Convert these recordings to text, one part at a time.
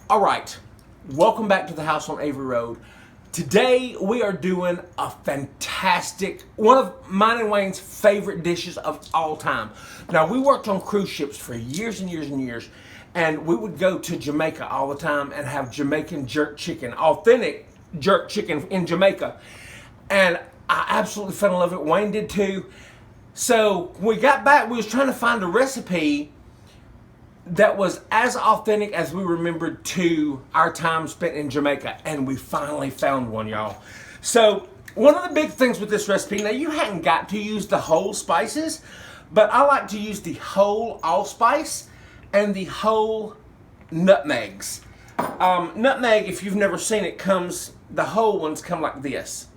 All right, welcome back to the house on Avery Road. Today we are doing a fantastic, one of mine and Wayne's favorite dishes of all time. Now, we worked on cruise ships for years and years and years, and we would go to Jamaica all the time and have Jamaican jerk chicken, authentic jerk chicken in Jamaica. And I absolutely fell in love with it. Wayne did too. So when we got back, we was trying to find a recipe that was as authentic as we remembered to our time spent in Jamaica, and we finally found one, y'all. So one of the big things with this recipe, now you hadn't got to use the whole spices, but I like to use the whole allspice and the whole nutmegs. Nutmeg, if you've never seen it, the whole ones come like this,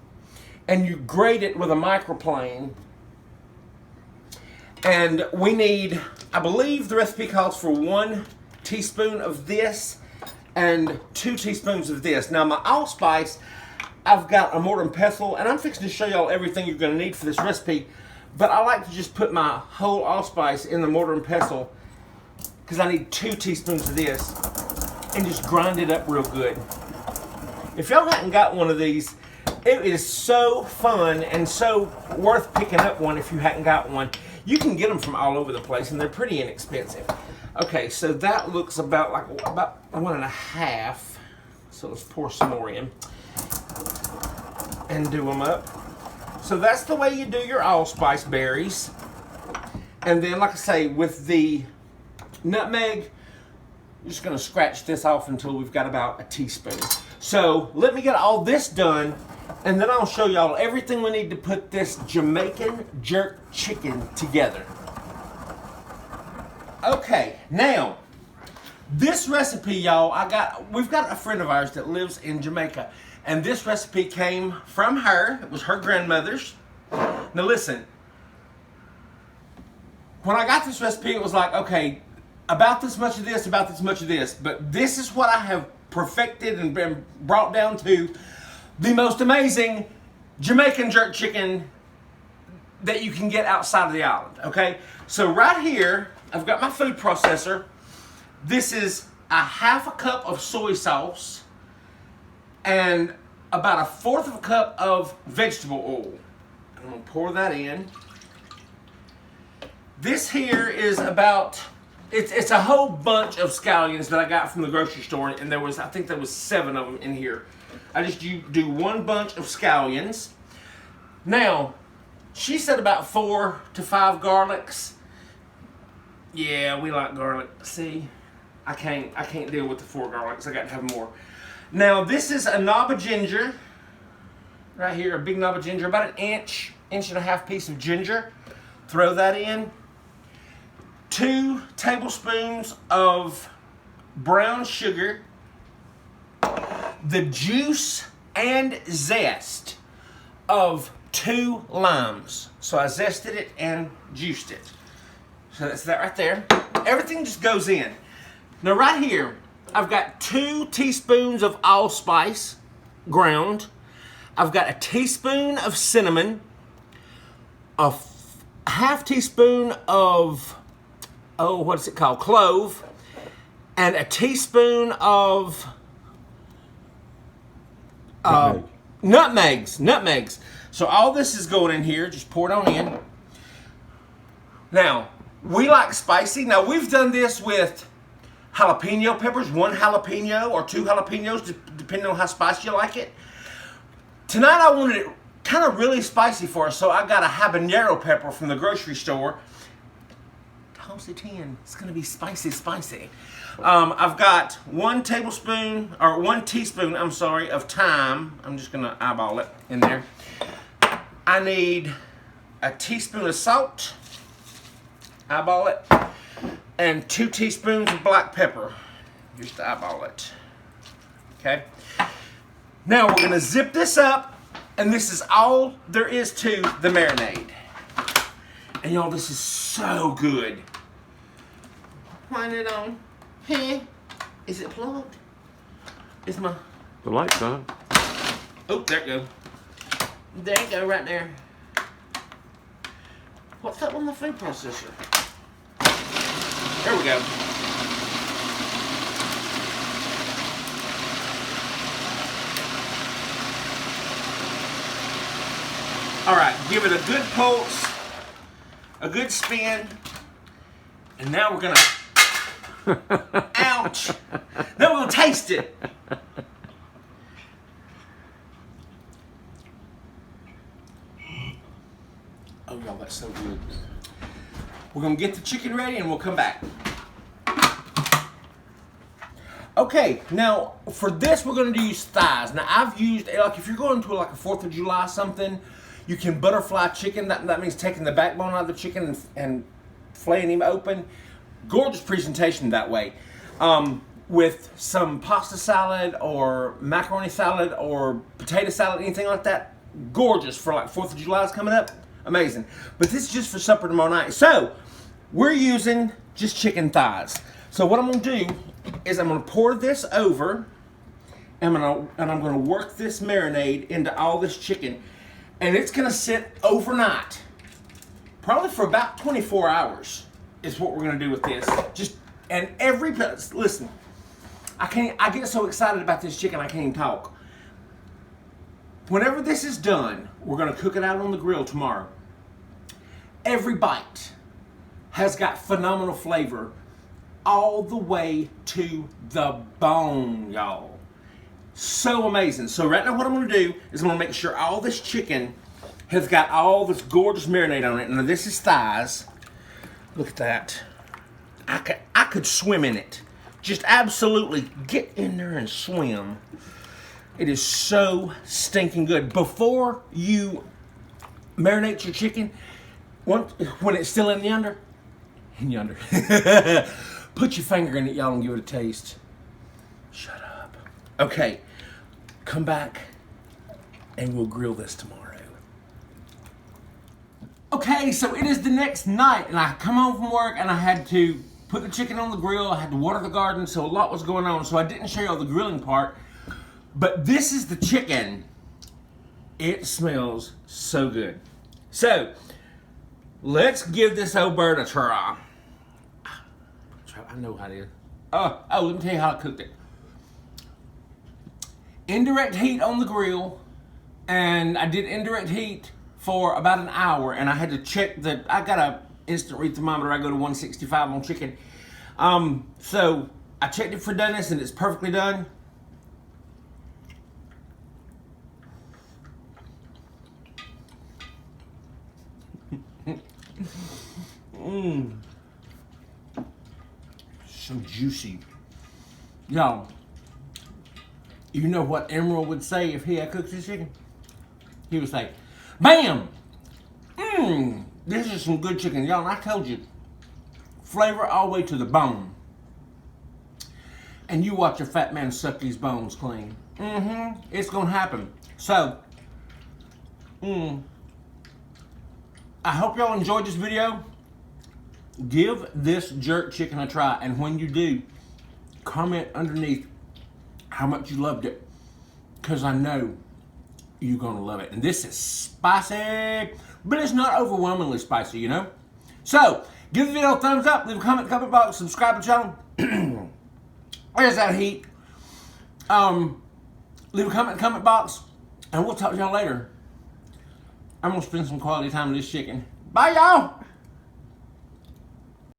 and you grate it with a microplane. And we need, I believe the recipe calls for 1 teaspoon of this and 2 teaspoons of this. Now my allspice, I've got a mortar and pestle, and I'm fixing to show y'all everything you're going to need for this recipe. But I like to just put my whole allspice in the mortar and pestle because I need 2 teaspoons of this and just grind it up real good. If y'all hadn't got one of these, it is so fun and so worth picking up one if you hadn't got one. You can get them from all over the place, and they're pretty inexpensive. Okay, so that looks about 1.5. So let's pour some more in and do them up. So that's the way you do your allspice berries. And then, like I say, with the nutmeg, you're just gonna scratch this off until we've got about a teaspoon. So let me get all this done, and then I'll show y'all everything we need to put this Jamaican jerk chicken together. Okay, now, this recipe, y'all, we've got a friend of ours that lives in Jamaica, and this recipe came from her. It was her grandmother's. Now listen, when I got this recipe, it was like, okay, about this much of this, about this much of this, but this is what I have perfected and been brought down to the most amazing Jamaican jerk chicken that you can get outside of the island, okay? So right here, I've got my food processor. This is a 1/2 cup of soy sauce and about 1/4 cup of vegetable oil. I'm gonna pour that in. This here is about, it's a whole bunch of scallions that I got from the grocery store, and I think there was 7 of them in here. I just do 1 bunch of scallions. Now, she said about 4 to 5 garlics. Yeah, we like garlic. See, I can't deal with the 4 garlics. I got to have more. Now, this is a knob of ginger. Right here, a big knob of ginger, about an inch and a half piece of ginger. Throw that in. 2 tablespoons of brown sugar. The juice and zest of 2 limes. So I zested it and juiced it. So that's that right there. Everything just goes in. Now right here, I've got 2 teaspoons of allspice ground. I've got a teaspoon of cinnamon, a 1/2 teaspoon of, what is it called? Clove, and a teaspoon of nutmegs. So all this is going in here. Just pour it on in. Now, we like spicy. Now, we've done this with jalapeno peppers, 1 jalapeno or 2 jalapenos, depending on how spicy you like it. Tonight, I wanted it kind of really spicy for us, so I got a habanero pepper from the grocery store. Toss it in. It's going to be spicy. I've got 1 teaspoon of thyme. I'm just going to eyeball it in there. I need a teaspoon of salt. Eyeball it. And 2 teaspoons of black pepper. Just eyeball it. Okay. Now we're going to zip this up, and this is all there is to the marinade. And y'all, this is so good. Wind it on. Hey, is it plugged? Is my... The light's on. Oh, there it goes. There you go, right there. What's up with my food processor? There we go. All right, give it a good pulse, a good spin, and now we're gonna, ouch. Now we're gonna taste it. Oh, y'all, that's so good. We're gonna get the chicken ready and we'll come back. Okay, now for this we're gonna use thighs. Now I've used, like if you're going to like a 4th of July something, you can butterfly chicken. That means taking the backbone out of the chicken and flaying him open. Gorgeous presentation that way. With some pasta salad or macaroni salad or potato salad, anything like that. Gorgeous for like 4th of July's coming up. Amazing. But this is just for supper tomorrow night. So we're using just chicken thighs. So what I'm gonna do is I'm gonna pour this over and I'm gonna work this marinade into all this chicken. And it's gonna sit overnight. Probably for about 24 hours is what we're gonna do with this. And every place, listen, I get so excited about this chicken I can't even talk. Whenever this is done, we're gonna cook it out on the grill tomorrow. Every bite has got phenomenal flavor all the way to the bone, y'all. So amazing. So right now what I'm gonna do is I'm gonna make sure all this chicken has got all this gorgeous marinade on it. Now this is thighs. Look at that. I could swim in it. Just absolutely get in there and swim. It is so stinking good. Before you marinate your chicken, when it's still in yonder, put your finger in it, y'all, and give it a taste. Shut up. Okay, come back and we'll grill this tomorrow. Okay, so it is the next night, and I come home from work, and I had to put the chicken on the grill. I had to water the garden, so a lot was going on, so I didn't show you all the grilling part. But this is the chicken. It smells so good. So, let's give this old bird a try. I know how it is. Oh, let me tell you how I cooked it. Indirect heat on the grill, and I did indirect heat for about an hour, and I had to check that. I got a instant read thermometer. I go to 165 on chicken. So I checked it for doneness, and it's perfectly done. So juicy. Y'all, you know what Emerald would say if he had cooked his chicken? He would say, bam! This is some good chicken. Y'all, and I told you, flavor all the way to the bone. And you watch a fat man suck these bones clean. It's gonna happen. So, I hope y'all enjoyed this video. Give this jerk chicken a try, and when you do, comment underneath how much you loved it, because I know you're gonna love it. And this is spicy, but it's not overwhelmingly spicy, you know? So, give the video a thumbs up, leave a comment box, subscribe to the channel. Where's that heat? Leave a comment box, and we'll talk to y'all later. I'm gonna spend some quality time with this chicken. Bye, y'all!